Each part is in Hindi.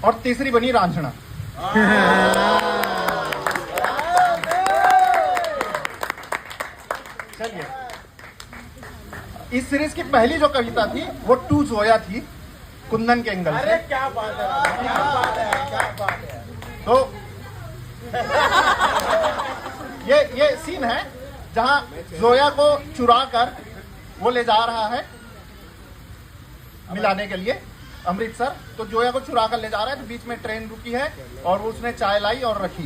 और तीसरी बनी रांझना। चलिए, इस सीरीज की पहली जो कविता थी वो टू जोया थी, कुंदन के एंगल से। क्या बात है, क्या बात है, क्या बात है। तो ये सीन है जहां जोया को चुरा कर वो ले जा रहा है मिलाने के लिए अमृतसर। तो जोया को चुरा कर ले जा रहा है, तो बीच में ट्रेन रुकी है और उसने चाय लाई और रखी।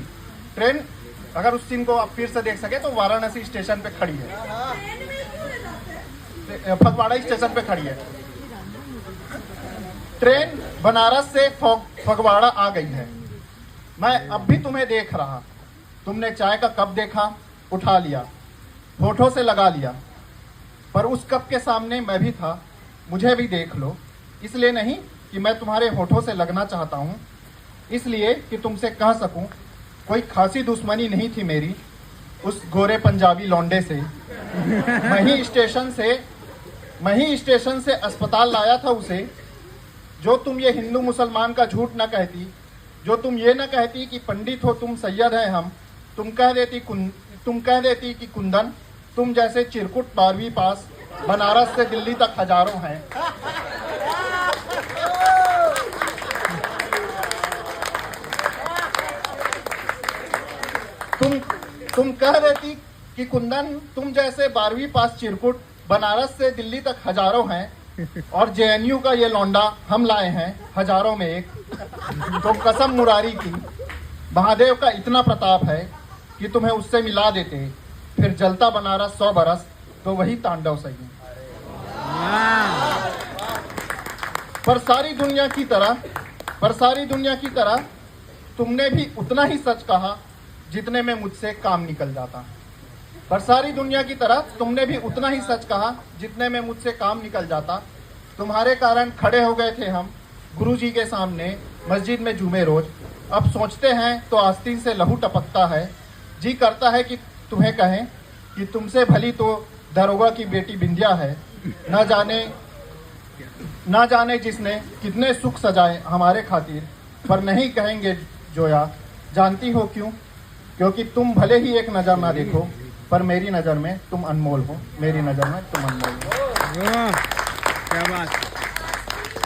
ट्रेन, अगर उस सीन को आप फिर से देख सके तो वाराणसी स्टेशन पे खड़ी है, फगवाड़ा स्टेशन पे खड़ी है। ट्रेन बनारस से फगवाड़ा आ गई है। मैं अब भी तुम्हें देख रहा। तुमने चाय का कप देखा, उठा लिया, होठों से लगा लिया, पर उस कप के सामने मैं भी था। मुझे भी देख लो, इसलिए नहीं कि मैं तुम्हारे होठों से लगना चाहता हूँ, इसलिए कि तुमसे कह सकूं कोई खासी दुश्मनी नहीं थी मेरी उस गोरे पंजाबी लौंडे से। मैं ही स्टेशन से अस्पताल लाया था उसे। जो तुम ये हिंदू मुसलमान का झूठ न कहती, जो तुम ये न कहती कि पंडित हो तुम, सैयद है हम, तुम कह देती कि कुंदन, तुम जैसे चिरकुट 12वीं पास बनारस से दिल्ली तक हजारों हैं। तुम कह देती कि कुंदन, तुम जैसे 12वीं पास चिरकुट बनारस से दिल्ली तक हजारों हैं, और जेएनयू का ये लौंडा हम लाए हैं हजारों में एक। तो कसम मुरारी की, महादेव का इतना प्रताप है कि तुम्हें उससे मिला देते, फिर जलता बनारस 100 बरस, तो वही तांडव सही। पर सारी दुनिया की तरह तुमने भी उतना ही सच कहा जितने में मुझसे काम निकल जाता। पर सारी दुनिया की तरह तुमने भी उतना ही सच कहा जितने में मुझसे काम निकल जाता। तुम्हारे कारण खड़े हो गए थे हम गुरुजी के सामने, मस्जिद में जुमे रोज। अब सोचते हैं तो आस्तीन से लहू टपकता है। जी करता है कि तुम्हें कहें कि तुमसे भली तो दरोगा की बेटी बिंदिया है। ना जाने जिसने कितने सुख सजाए हमारे खातिर, पर नहीं कहेंगे जोया। जानती हो क्यों? क्योंकि तुम भले ही एक नज़र ना देखो, पर मेरी नज़र में तुम अनमोल हो, मेरी नज़र में तुम अनमोल हो। क्या बात।